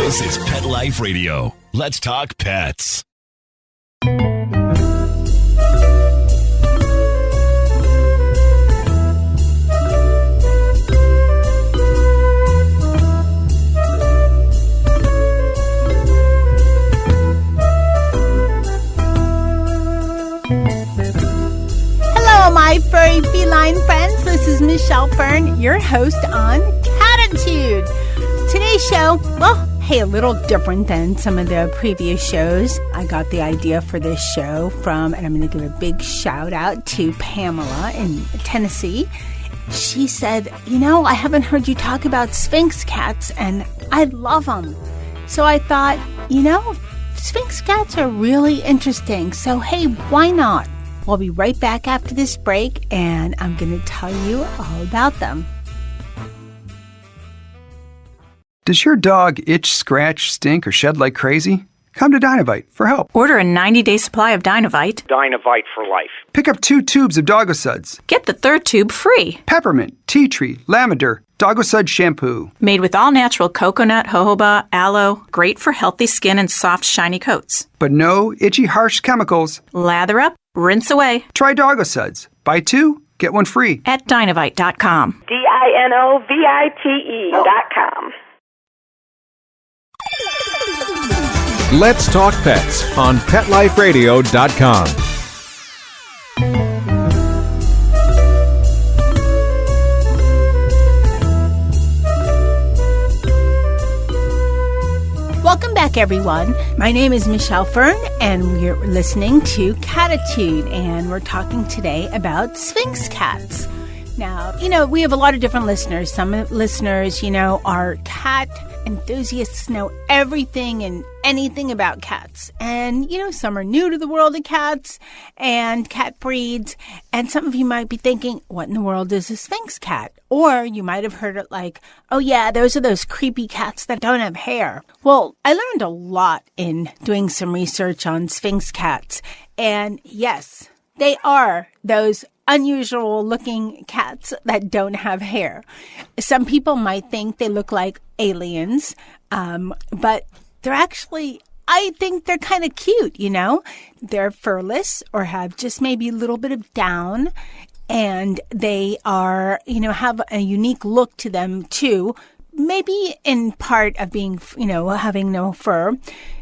This is Pet Life Radio. Let's talk pets. Hello, my furry feline friends. This is Michelle Fern, your host on Cattitude. Today's show, well, hey, a little different than some of the previous shows. I got the idea for this show from, and I'm going to give a big shout out to Pamela in Tennessee. She said, I haven't heard you talk about Sphinx cats, and I love them. So I thought, Sphinx cats are really interesting. So, hey, why not? We'll be right back after this break, and I'm going to tell you all about them. Does your dog itch, scratch, stink, or shed like crazy? Come to Dynovite for help. Order a 90-day supply of Dynovite. Dynovite for life. Pick up 2 tubes of Doggosuds. Get the 3rd tube free. Peppermint, tea tree, lavender, Doggosud shampoo. Made with all-natural coconut, jojoba, aloe. Great for healthy skin and soft, shiny coats. But no itchy, harsh chemicals. Lather up, rinse away. Try Doggosuds. Buy 2, get 1 free. At Dynovite.com. DINOVITE.com. Let's Talk Pets on PetLifeRadio.com. Welcome back, everyone. My name is Michelle Fern, and we're listening to Cattitude, and we're talking today about Sphinx cats. Now, we have a lot of different listeners. Some listeners, are cat enthusiasts, know everything and anything about cats. And, some are new to the world of cats and cat breeds. And some of you might be thinking, what in the world is a Sphinx cat? Or you might have heard it like, oh yeah, those are those creepy cats that don't have hair. Well, I learned a lot in doing some research on Sphinx cats. And yes, they are those unusual looking cats that don't have hair. Some people might think they look like aliens, but they're actually, I think they're kind of cute, They're furless or have just maybe a little bit of down, and they are, have a unique look to them too. Maybe in part of being, having no fur.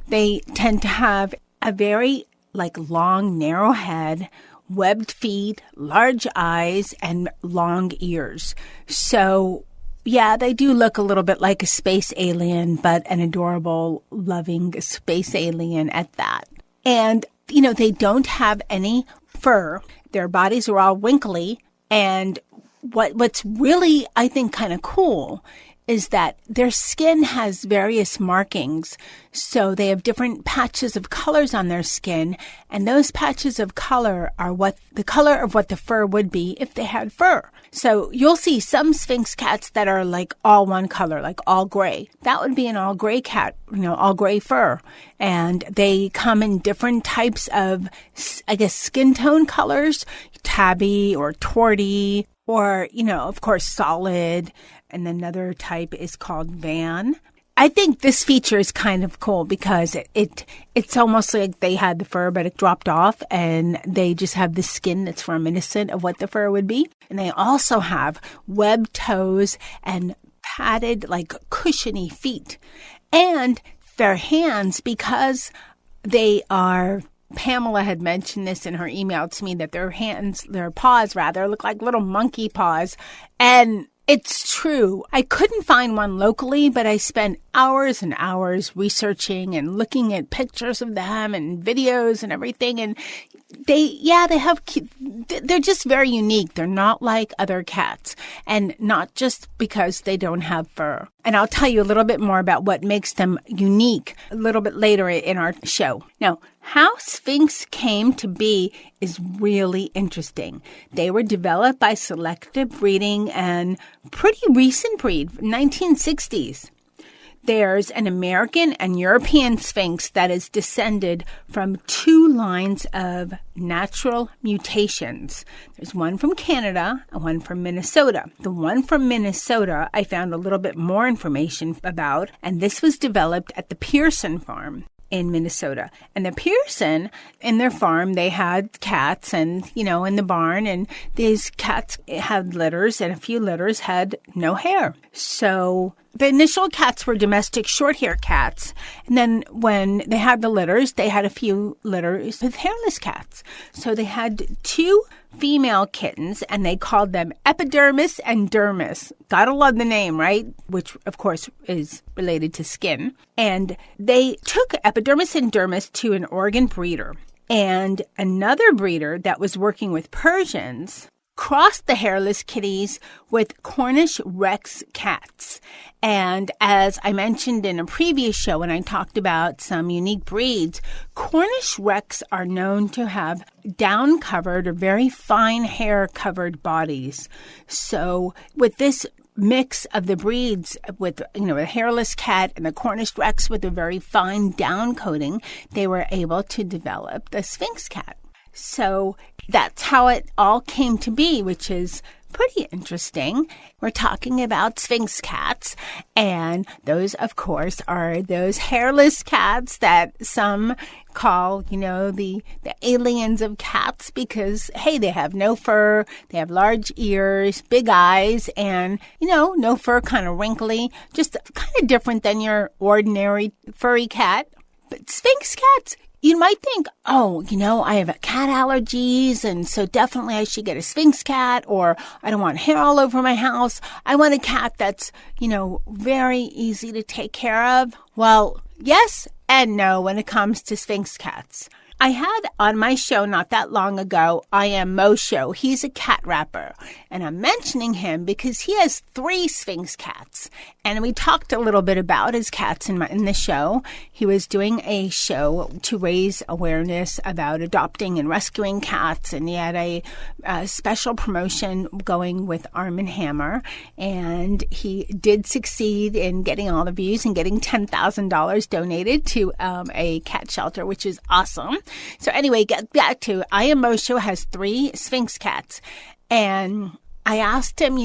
They tend to have a very long, narrow head, webbed feet, large eyes, and long ears. So, yeah, they do look a little bit like a space alien, but an adorable, loving space alien at that. And, they don't have any fur. Their bodies are all wrinkly. And what's really, I think, kind of cool is that their skin has various markings. So they have different patches of colors on their skin, and those patches of color are the color of what the fur would be if they had fur. So you'll see some Sphinx cats that are all one color, all gray. That would be an all gray cat, all gray fur. And they come in different types of, skin tone colors, tabby or torty, or, of course, solid. And another type is called van. I think this feature is kind of cool because it's almost like they had the fur, but it dropped off, and they just have the skin that's reminiscent of what the fur would be. And they also have webbed toes and padded, cushiony feet. And their hands, because they are, Pamela had mentioned this in her email to me, that their paws look like little monkey paws. And it's true. I couldn't find one locally, but I spent hours and hours researching and looking at pictures of them and videos and everything. And they're just very unique. They're not like other cats, and not just because they don't have fur. And I'll tell you a little bit more about what makes them unique a little bit later in our show. Now, how Sphinx came to be is really interesting. They were developed by selective breeding and pretty recent breed, 1960s. there's an American and European Sphinx that is descended from 2 lines of natural mutations. There's one from Canada and one from Minnesota. The one from Minnesota I found a little bit more information about, and this was developed at the Pearson farm in Minnesota. And the Pearson, in their farm, they had cats and, in the barn, and these cats had litters, and a few litters had no hair. So the initial cats were domestic short-haired cats. And then when they had the litters, they had a few litters with hairless cats. So they had 2 female kittens, and they called them Epidermis and Dermis. Gotta love the name, right? Which, of course, is related to skin. And they took Epidermis and Dermis to an Oregon breeder. And another breeder that was working with Persians crossed the hairless kitties with Cornish Rex cats. And as I mentioned in a previous show when I talked about some unique breeds, Cornish Rex are known to have down-covered or very fine hair-covered bodies. So with this mix of the breeds with, a hairless cat and the Cornish Rex with a very fine down coating, they were able to develop the Sphinx cat. So that's how it all came to be, which is pretty interesting. We're talking about Sphinx cats, and those, of course, are those hairless cats that some call, the aliens of cats because, hey, they have no fur, they have large ears, big eyes, and, no fur, kind of wrinkly, just kind of different than your ordinary furry cat. But Sphinx cats, you might think, I have cat allergies, and so definitely I should get a Sphinx cat, or I don't want hair all over my house. I want a cat that's, very easy to take care of. Well, yes and no when it comes to Sphinx cats. I had on my show not that long ago, I Am Mosho. He's a cat rapper, and I'm mentioning him because he has 3 Sphinx cats, and we talked a little bit about his cats in the show. He was doing a show to raise awareness about adopting and rescuing cats, and he had a special promotion going with Arm & Hammer, and he did succeed in getting all the views and getting $10,000 donated to a cat shelter, which is awesome. So anyway, get back to I Am Mosho has 3 Sphinx cats. And I asked him,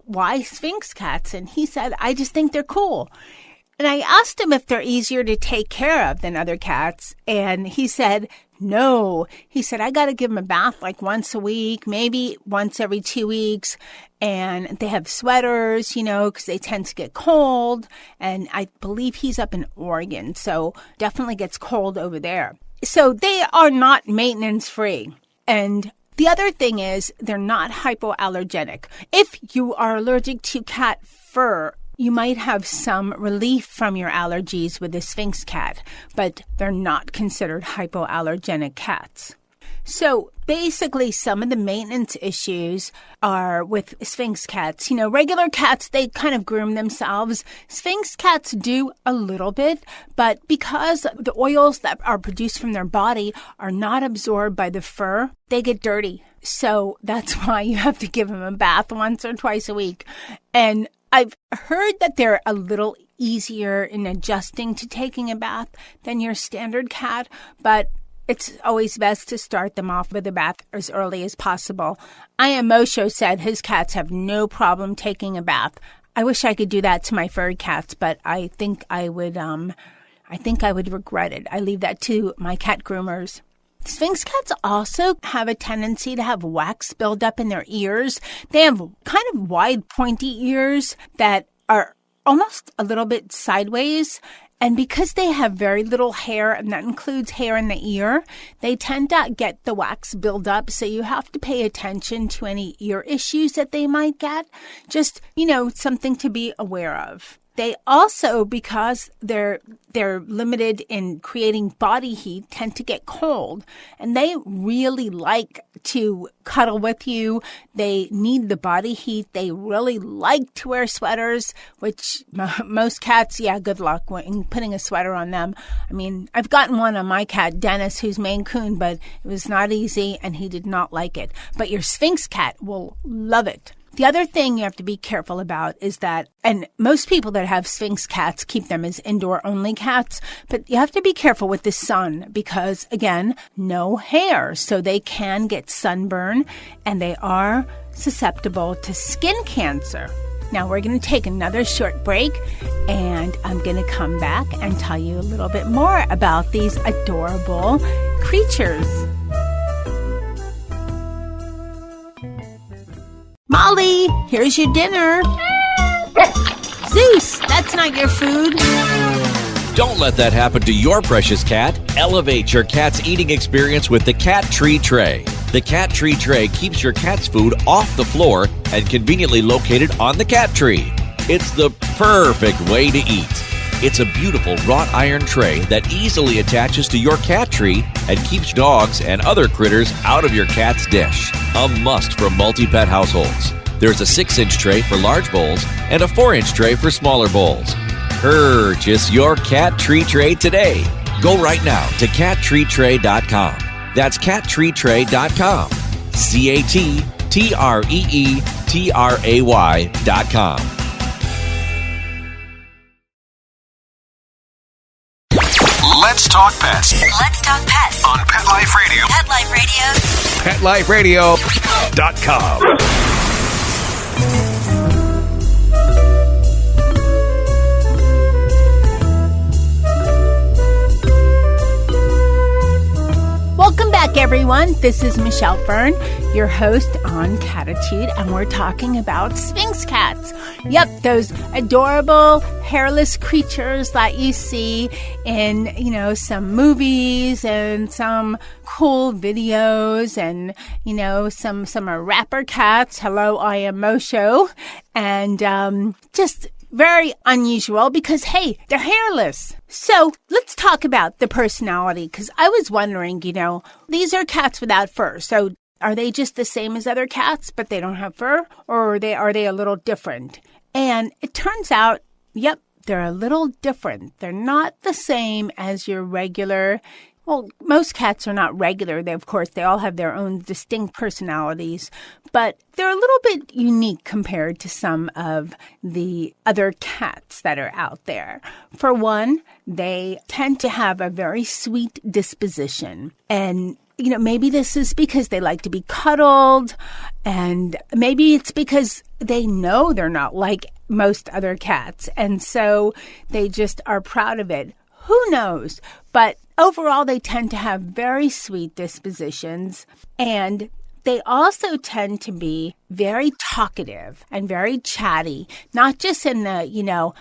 why Sphinx cats? And he said, I just think they're cool. And I asked him if they're easier to take care of than other cats. And he said, no. He said, I got to give them a bath like once a week, maybe once every 2 weeks. And they have sweaters, because they tend to get cold. And I believe he's up in Oregon, so definitely gets cold over there. So they are not maintenance free. And the other thing is they're not hypoallergenic. If you are allergic to cat fur, you might have some relief from your allergies with a Sphinx cat, but they're not considered hypoallergenic cats. So basically, some of the maintenance issues are with Sphinx cats. Regular cats, they kind of groom themselves. Sphinx cats do a little bit, but because the oils that are produced from their body are not absorbed by the fur, they get dirty. So that's why you have to give them a bath once or twice a week. And I've heard that they're a little easier in adjusting to taking a bath than your standard cat, but it's always best to start them off with a bath as early as possible. I Am Mosho said his cats have no problem taking a bath. I wish I could do that to my furry cats, but I think I would regret it. I leave that to my cat groomers. Sphinx cats also have a tendency to have wax build up in their ears. They have kind of wide, pointy ears that are almost a little bit sideways. And because they have very little hair, and that includes hair in the ear, they tend to get the wax build up. So you have to pay attention to any ear issues that they might get. Just, something to be aware of. They also, because they're limited in creating body heat, tend to get cold. And they really like to cuddle with you. They need the body heat. They really like to wear sweaters, which most cats, good luck when putting a sweater on them. I mean, I've gotten one on my cat, Dennis, who's Maine Coon, but it was not easy and he did not like it. But your Sphinx cat will love it. The other thing you have to be careful about is that, and most people that have Sphinx cats keep them as indoor-only cats, but you have to be careful with the sun because, again, no hair. So they can get sunburn and they are susceptible to skin cancer. Now we're going to take another short break and I'm going to come back and tell you a little bit more about these adorable creatures. Molly, here's your dinner. Zeus, that's not your food. Don't let that happen to your precious cat. Elevate your cat's eating experience with the Cat Tree Tray. The Cat Tree Tray keeps your cat's food off the floor and conveniently located on the cat tree. It's the perfect way to eat. It's a beautiful wrought iron tray that easily attaches to your cat tree and keeps dogs and other critters out of your cat's dish. A must for multi-pet households. There's a 6-inch tray for large bowls and a 4-inch tray for smaller bowls. Purchase your Cat Tree Tray today. Go right now to cattreetray.com. That's cattreetray.com. CATTREETRAY.com. Let's talk pets Let's talk pets on Pet Life Radio. Pet Life Radio. PetLifeRadio.com. Welcome back, everyone. This is Michelle Fern, your host on Cattitude, and we're talking about Sphinx cats. Yep, those adorable, hairless creatures that you see in, some movies and some cool videos and, some are rapper cats. Hello, I am Mosho. And just very unusual because, hey, they're hairless. So let's talk about the personality because I was wondering, these are cats without fur. So are they just the same as other cats, but they don't have fur? Or are they a little different? And it turns out, yep, they're a little different. They're not the same as your regular. Well, most cats are not regular. They all have their own distinct personalities, but they're a little bit unique compared to some of the other cats that are out there. For one, they tend to have a very sweet disposition. And, maybe this is because they like to be cuddled, and maybe it's because they know they're not like most other cats, and so they just are proud of it. Who knows? But overall, they tend to have very sweet dispositions, and they also tend to be very talkative and very chatty, not just in the, meow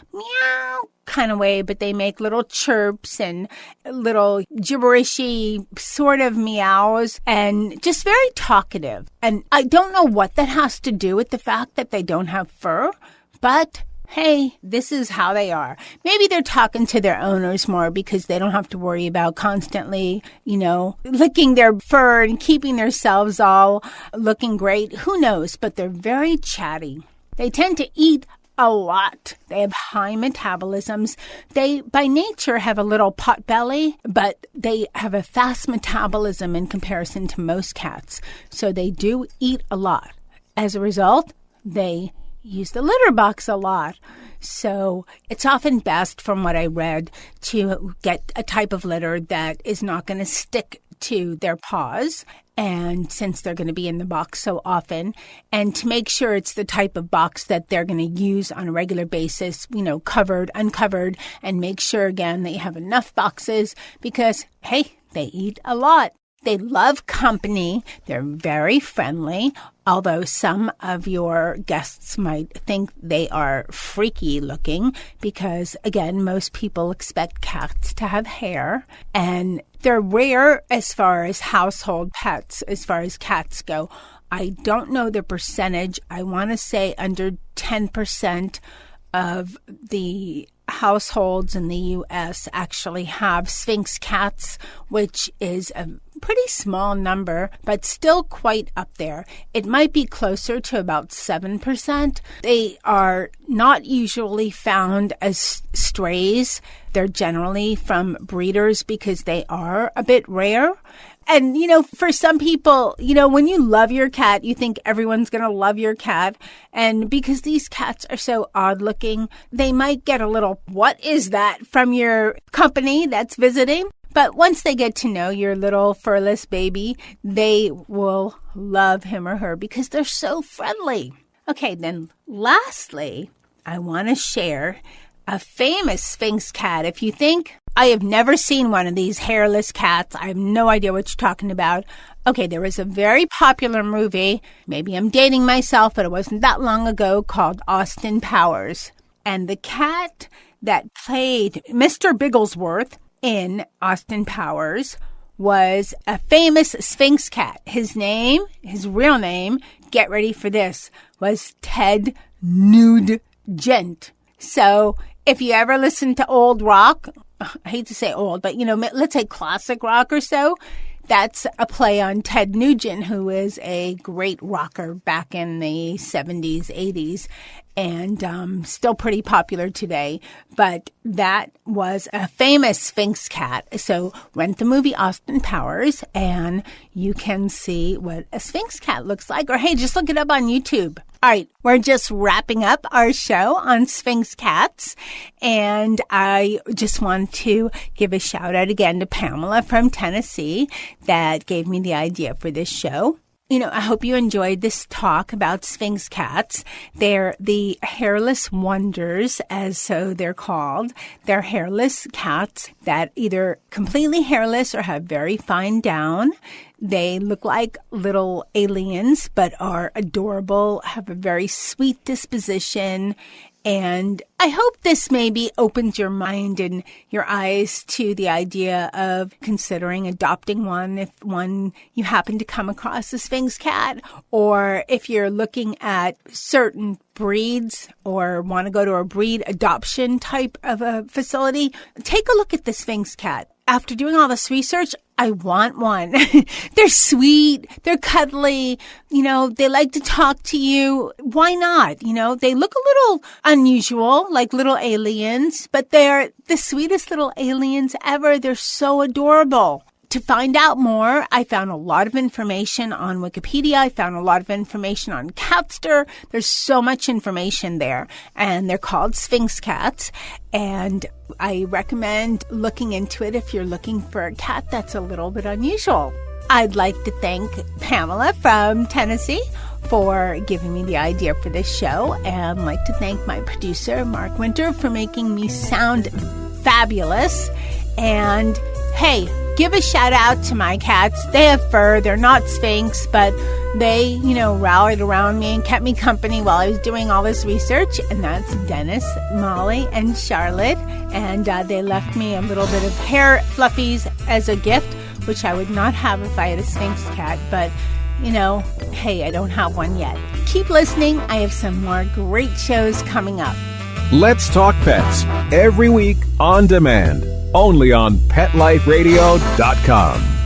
kind of way, but they make little chirps and little gibberishy sort of meows and just very talkative. And I don't know what that has to do with the fact that they don't have fur, but hey, this is how they are. Maybe they're talking to their owners more because they don't have to worry about constantly, licking their fur and keeping themselves all looking great. Who knows? But they're very chatty. They tend to eat a lot. They have high metabolisms. They, by nature, have a little pot belly, but they have a fast metabolism in comparison to most cats. So they do eat a lot. As a result, they use the litter box a lot. So it's often best, from what I read, to get a type of litter that is not going to stick to their paws. And since they're going to be in the box so often, and to make sure it's the type of box that they're going to use on a regular basis, covered, uncovered, and make sure, again, that you have enough boxes because, hey, they eat a lot. They love company. They're very friendly, although some of your guests might think they are freaky looking because, again, most people expect cats to have hair. And they're rare as far as household pets, as far as cats go. I don't know the percentage. I want to say under 10% of the households in the U.S. actually have Sphinx cats, which is a pretty small number, but still quite up there. It might be closer to about 7%. They are not usually found as strays. They're generally from breeders because they are a bit rare. And, for some people, when you love your cat, you think everyone's going to love your cat. And because these cats are so odd looking, they might get a little, what is that, from your company that's visiting. But once they get to know your little furless baby, they will love him or her because they're so friendly. Okay, then lastly, I want to share a famous Sphinx cat. If you think I have never seen one of these hairless cats, I have no idea what you're talking about. Okay, there was a very popular movie, maybe I'm dating myself, but it wasn't that long ago, called Austin Powers. And the cat that played Mr. Bigglesworth in Austin Powers was a famous Sphinx cat. His real name, get ready for this, was Ted Nugent. So if you ever listen to old rock, I hate to say old, but let's say classic rock or so, that's a play on Ted Nugent, who is a great rocker back in the 70s, 80s, and still pretty popular today. But that was a famous Sphinx cat. So rent the movie Austin Powers, and you can see what a Sphinx cat looks like. Or, hey, just look it up on YouTube. All right, we're just wrapping up our show on Sphinx cats, and I just want to give a shout out again to Pamela from Tennessee that gave me the idea for this show. I hope you enjoyed this talk about Sphinx cats. They're the hairless wonders, as so they're called. They're hairless cats that either completely hairless or have very fine down. They look like little aliens, but are adorable, have a very sweet disposition. And I hope this maybe opens your mind and your eyes to the idea of considering adopting one if you happen to come across a Sphinx cat, or if you're looking at certain breeds or want to go to a breed adoption type of a facility, take a look at the Sphinx cat. After doing all this research, I want one. They're sweet. They're cuddly. They like to talk to you. Why not? They look a little unusual, like little aliens, but they're the sweetest little aliens ever. They're so adorable. To find out more, I found a lot of information on Wikipedia. I found a lot of information on Catster. There's so much information there. And they're called Sphinx cats. And I recommend looking into it if you're looking for a cat that's a little bit unusual. I'd like to thank Pamela from Tennessee for giving me the idea for this show. And I'd like to thank my producer, Mark Winter, for making me sound fabulous. And hey, give a shout out to my cats. They have fur. They're not Sphinx, but they, rallied around me and kept me company while I was doing all this research. And that's Dennis, Molly, and Charlotte. And they left me a little bit of hair fluffies as a gift, which I would not have if I had a Sphinx cat. But, hey, I don't have one yet. Keep listening. I have some more great shows coming up. Let's Talk Pets, every week on demand, only on PetLifeRadio.com.